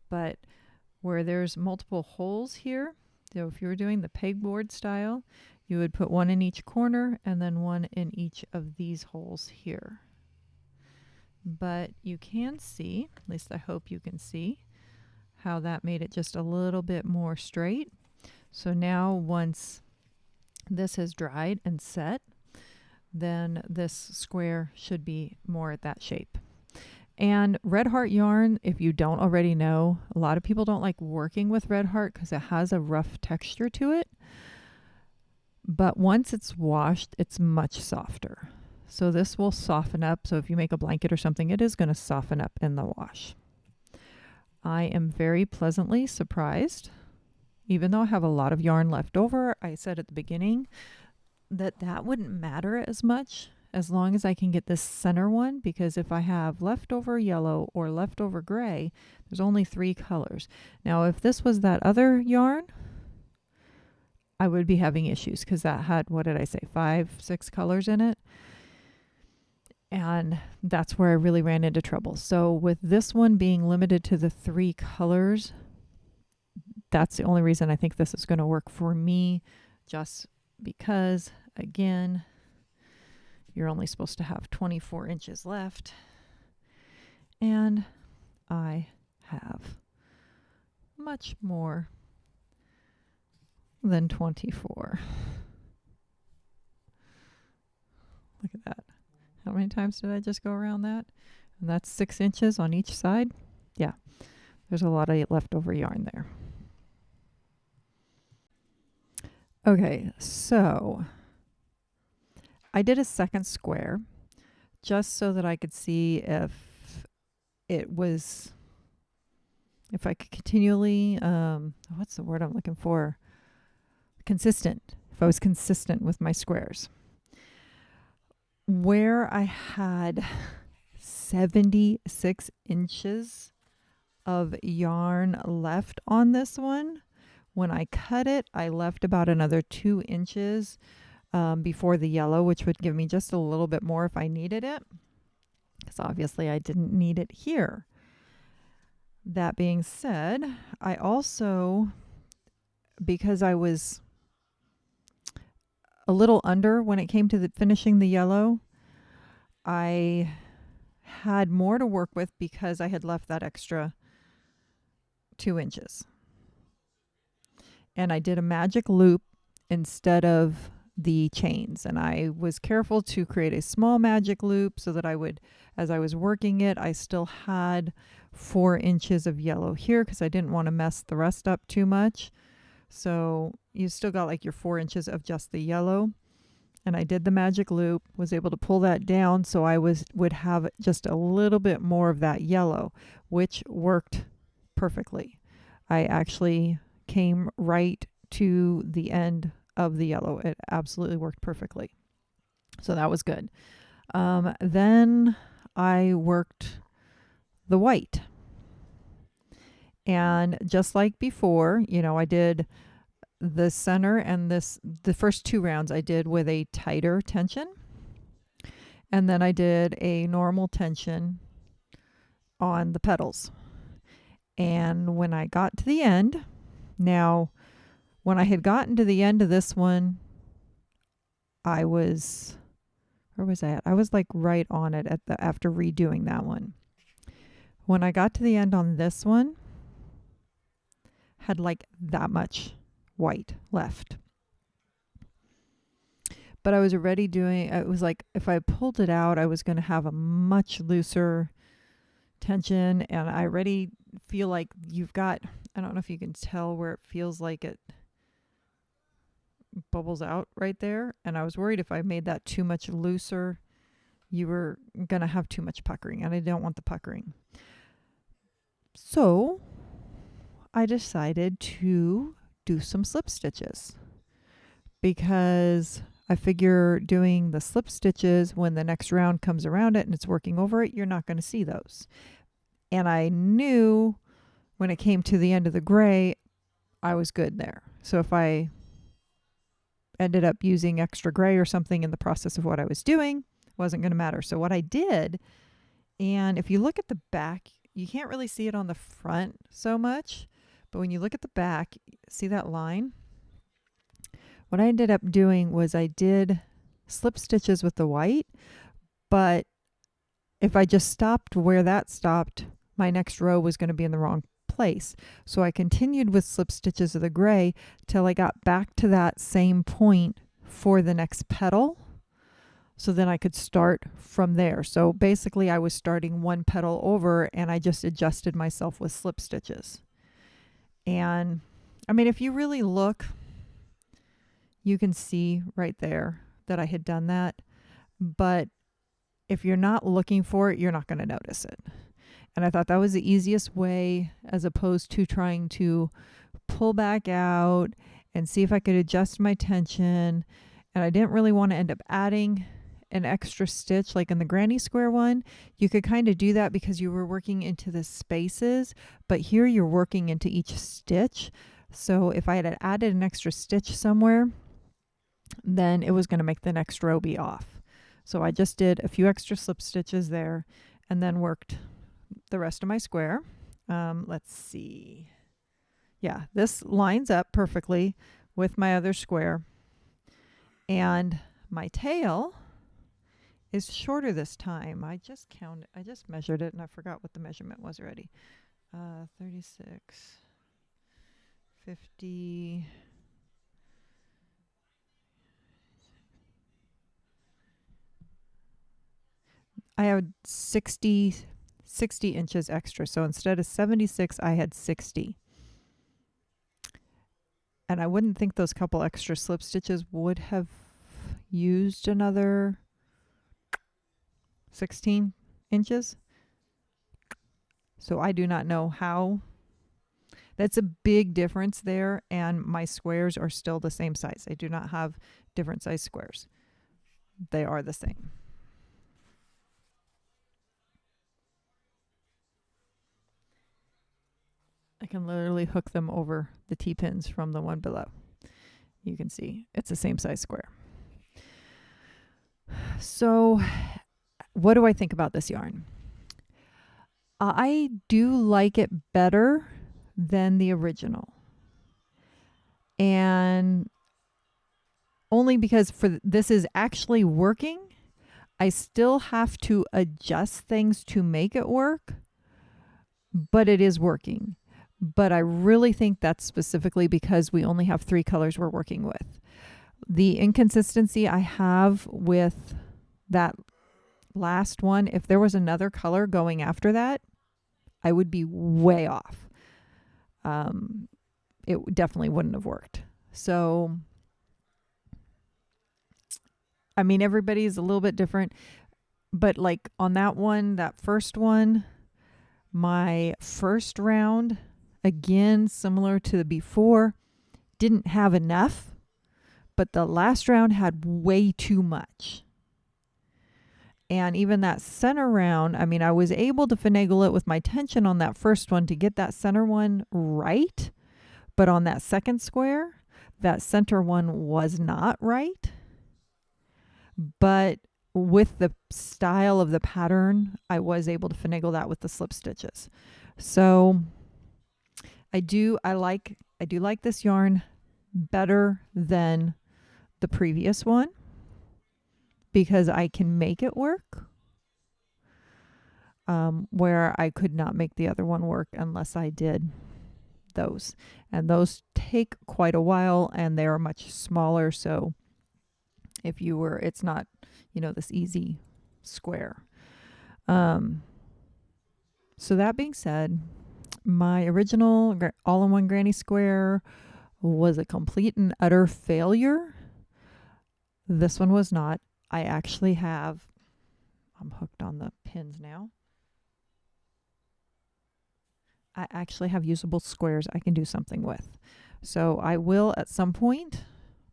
But where there's multiple holes here, so if you were doing the pegboard style, you would put one in each corner and then one in each of these holes here. But you can see, at least I hope you can see, how that made it just a little bit more straight. So now once this has dried and set, then this square should be more at that shape. And Red Heart yarn, if you don't already know, a lot of people don't like working with Red Heart because it has a rough texture to it. But once it's washed, it's much softer. So this will soften up. So if you make a blanket or something, it is going to soften up in the wash. I am very pleasantly surprised. Even though I have a lot of yarn left over, I said at the beginning that wouldn't matter as much as long as I can get this center one, because if I have leftover yellow or leftover gray, there's only 3 colors. Now, if this was that other yarn, I would be having issues because that had, what did I say, 5, 6 colors in it. And that's where I really ran into trouble. So with this one being limited to the 3 colors, that's the only reason I think this is going to work for me, just because, again, you're only supposed to have 24 inches left, and I have much more than 24. Look at that. How many times did I just go around that? And that's 6 inches on each side. Yeah, there's a lot of leftover yarn there. Okay, so I did a second square just so that I could see if I could continually, what's the word I'm looking for? Consistent. If I was consistent with my squares. Where I had 76 inches of yarn left on this one, when I cut it, I left about another 2 inches before the yellow, which would give me just a little bit more if I needed it, because obviously I didn't need it here. That being said, I also, because I was a little under when it came to finishing the yellow, I had more to work with because I had left that extra 2 inches. And I did a magic loop instead of the chains, and I was careful to create a small magic loop so that I would, as I was working it, I still had 4 inches of yellow here because I didn't want to mess the rest up too much. So you still got like your 4 inches of just the yellow, and I did the magic loop, was able to pull that down so I would have just a little bit more of that yellow, which worked perfectly. I actually came right to the end of the yellow. It absolutely worked perfectly. So that was good. Then I worked the white. And just like before, I did the center and the first 2 rounds I did with a tighter tension. And then I did a normal tension on the petals. And when I got to the end, now, when I had gotten to the end of this one, I was, where was I at? I was like right on it after redoing that one. When I got to the end on this one, had like that much white left. But I was already it was like if I pulled it out, I was going to have a much looser tension, and I already feel like you've got, I don't know if you can tell where it feels like it bubbles out right there. And I was worried if I made that too much looser, you were going to have too much puckering, and I don't want the puckering. So I decided to do some slip stitches, because I figure doing the slip stitches when the next round comes around it and it's working over it, you're not going to see those. And I knew when it came to the end of the gray, I was good there. So if I ended up using extra gray or something in the process of what I was doing, it wasn't going to matter. So what I did, and if you look at the back, you can't really see it on the front so much, but when you look at the back, see that line? What I ended up doing was I did slip stitches with the white, but if I just stopped where that stopped, my next row was going to be in the wrong place. So I continued with slip stitches of the gray till I got back to that same point for the next petal. So then I could start from there. So basically I was starting one petal over, and I just adjusted myself with slip stitches. And I mean, if you really look, you can see right there that I had done that. But if you're not looking for it, you're not going to notice it. And I thought that was the easiest way, as opposed to trying to pull back out and see if I could adjust my tension. And I didn't really want to end up adding an extra stitch like in the granny square one. You could kind of do that because you were working into the spaces, but here you're working into each stitch. So if I had added an extra stitch somewhere, then it was going to make the next row be off. So I just did a few extra slip stitches there and then worked the rest of my square. Let's see. Yeah, this lines up perfectly with my other square. And my tail is shorter this time. I just measured it and I forgot what the measurement was already. 36, 50. I had 60 inches extra. So instead of 76, I had 60. And I wouldn't think those couple extra slip stitches would have used another 16 inches. So I do not know how. That's a big difference there, and my squares are still the same size. I do not have different size squares. They are the same. I can literally hook them over the T-pins from the one below. You can see it's the same size square. So what do I think about this yarn? I do like it better than the original. And only because this is actually working. I still have to adjust things to make it work, but it is working. But I really think that's specifically because we only have 3 colors we're working with. The inconsistency I have with that last one, if there was another color going after that, I would be way off. It definitely wouldn't have worked. So, I mean, everybody's a little bit different, but like on that one, that first one, my first round, again, similar to the before, didn't have enough, but the last round had way too much. And even that center round, I mean, I was able to finagle it with my tension on that first one to get that center one right. But on that second square, that center one was not right. But with the style of the pattern, I was able to finagle that with the slip stitches. So I do like this yarn better than the previous one because I can make it work, where I could not make the other one work unless I did those. And those take quite a while and they are much smaller. So it's not, this easy square. So that being said, my original all-in-one granny square was a complete and utter failure. This one was not. I actually have, I'm hooked on the pins now. I actually have usable squares I can do something with. So I will at some point,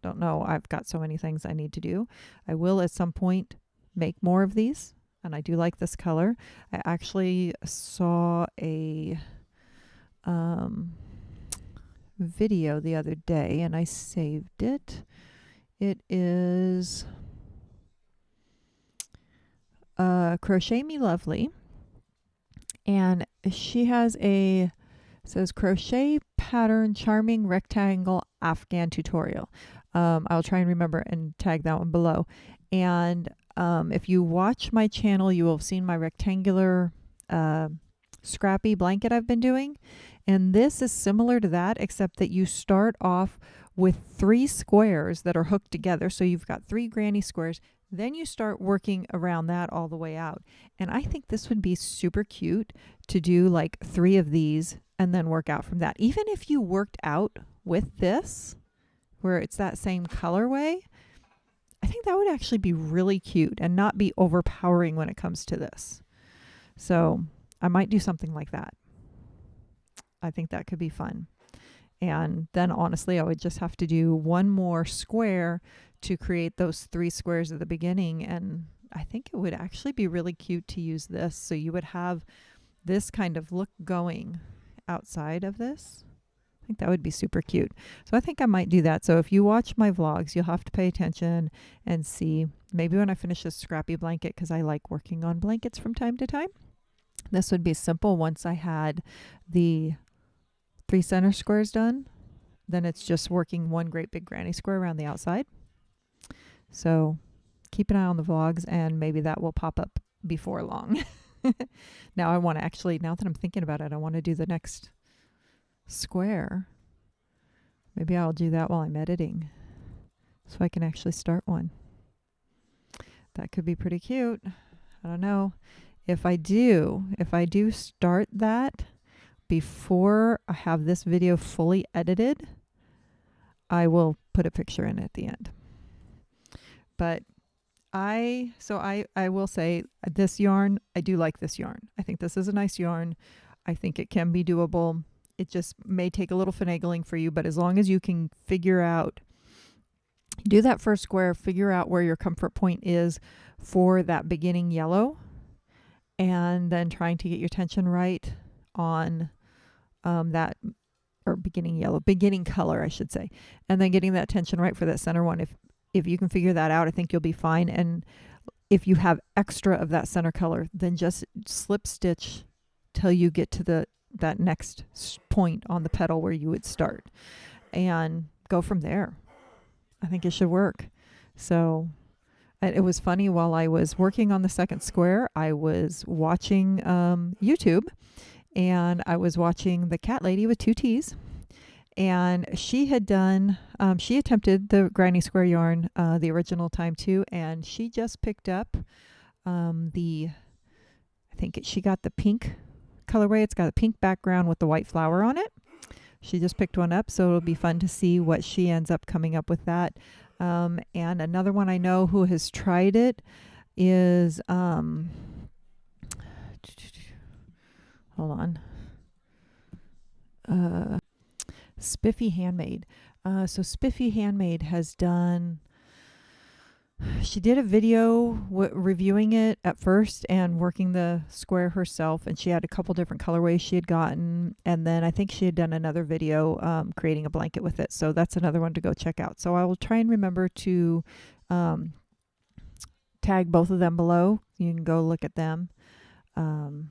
don't know, I've got so many things I need to do. I will at some point make more of these, and I do like this color. I actually saw a video the other day and I saved it. It is Crochet Me Lovely, and she has it says crochet pattern charming rectangle Afghan tutorial. I'll try and remember and tag that one below. And if you watch my channel, you will have seen my rectangular scrappy blanket I've been doing. And this is similar to that, except that you start off with 3 squares that are hooked together. So you've got 3 granny squares. Then you start working around that all the way out. And I think this would be super cute to do like 3 of these and then work out from that. Even if you worked out with this, where it's that same colorway, I think that would actually be really cute and not be overpowering when it comes to this. So I might do something like that. I think that could be fun. And then honestly, I would just have to do one more square to create those 3 squares at the beginning. And I think it would actually be really cute to use this. So you would have this kind of look going outside of this. I think that would be super cute. So I think I might do that. So if you watch my vlogs, you'll have to pay attention and see. Maybe when I finish this scrappy blanket, because I like working on blankets from time to time. This would be simple once I had the 3 center squares done. Then it's just working one great big granny square around the outside. So keep an eye on the vlogs, and maybe that will pop up before long. Now I want to actually, now that I'm thinking about it, I want to do the next square. Maybe I'll do that while I'm editing so I can actually start one. That could be pretty cute. I don't know. If I do start that before I have this video fully edited, I will put a picture in at the end. But I will say this yarn, I do like this yarn. I think this is a nice yarn. I think it can be doable. It just may take a little finagling for you, but as long as you can figure out, do that first square, figure out where your comfort point is for that beginning yellow, and then trying to get your tension right on that, or beginning yellow, beginning color, I should say, and then getting that tension right for that center one. If you can figure that out, I think you'll be fine. And if you have extra of that center color, then just slip stitch till you get to that next point on the petal where you would start, and go from there. I think it should work. So it was funny, while I was working on the second square, I was watching YouTube, and I was watching the cat lady with 2 T's. And she had done, she attempted the granny square yarn the original time too, and she just picked up I think she got the pink colorway. It's got a pink background with the white flower on it. She just picked one up, so it'll be fun to see what she ends up coming up with that. And another one I know who has tried it is, hold on, Spiffy Handmade. So Spiffy Handmade has done, she did a video reviewing it at first and working the square herself, and she had a couple different colorways she had gotten, and then I think she had done another video creating a blanket with it. So that's another one to go check out. So I will try and remember to tag both of them below. You can go look at them. I'm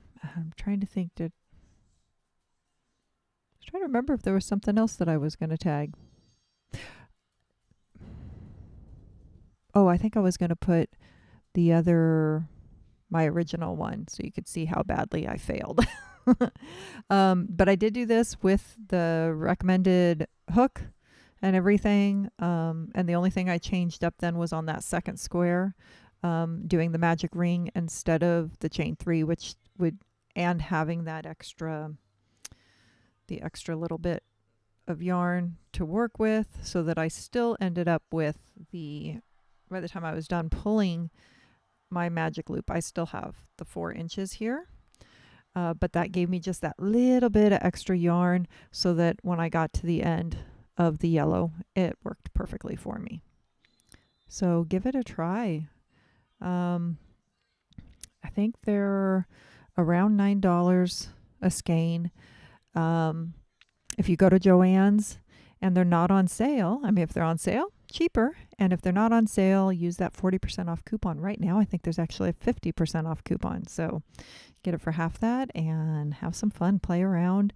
trying to think, I was trying to remember if there was something else that I was going to tag. Oh, I think I was going to put my original one, so you could see how badly I failed. But I did do this with the recommended hook and everything. And the only thing I changed up then was on that second square, doing the magic ring instead of the chain 3, which would and having that the extra little bit of yarn to work with, so that I still ended up with by the time I was done pulling my magic loop, I still have the 4 inches here. But that gave me just that little bit of extra yarn so that when I got to the end of the yellow, it worked perfectly for me. So give it a try. I think they're around $9 a skein. If you go to Joann's and they're not on sale, I mean, if they're on sale, cheaper. And if they're not on sale, use that 40% off coupon. Right now, I think there's actually a 50% off coupon. So get it for half that and have some fun, play around,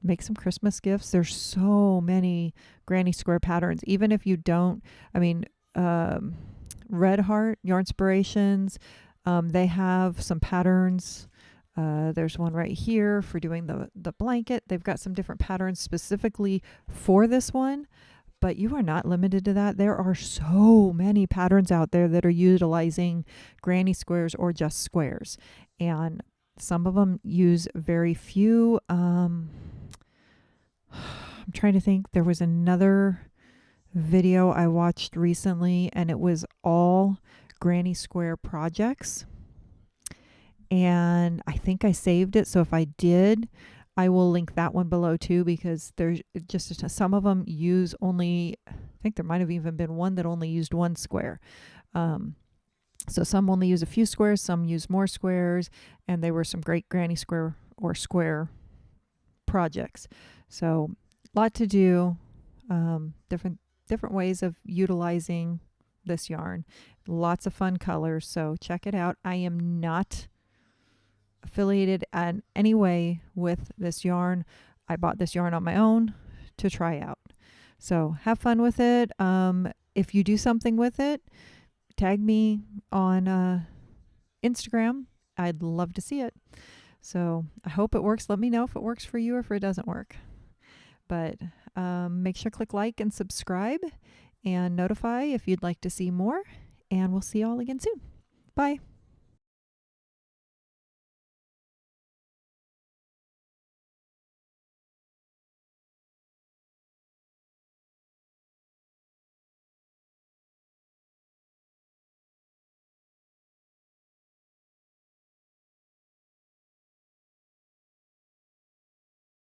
make some Christmas gifts. There's so many granny square patterns. Even if you don't, I mean, Red Heart Yarnspirations, they have some patterns. There's one right here for doing the blanket. They've got some different patterns specifically for this one, but you are not limited to that. There are so many patterns out there that are utilizing granny squares or just squares. And some of them use very few. I'm trying to think. There was another video I watched recently, and it was all granny square projects. And I think I saved it. So if I did, I will link that one below too, because there's just some of them use only, I think there might have even been one that only used one square. So some only use a few squares, some use more squares, and they were some great granny square or square projects. So a lot to do, different ways of utilizing this yarn, lots of fun colors. So check it out. I am not affiliated in any way with this yarn. I bought this yarn on my own to try out. So have fun with it. If you do something with it, tag me on Instagram. I'd love to see it. So I hope it works. Let me know if it works for you or if it doesn't work. But make sure to click like and subscribe and notify if you'd like to see more. And we'll see you all again soon. Bye.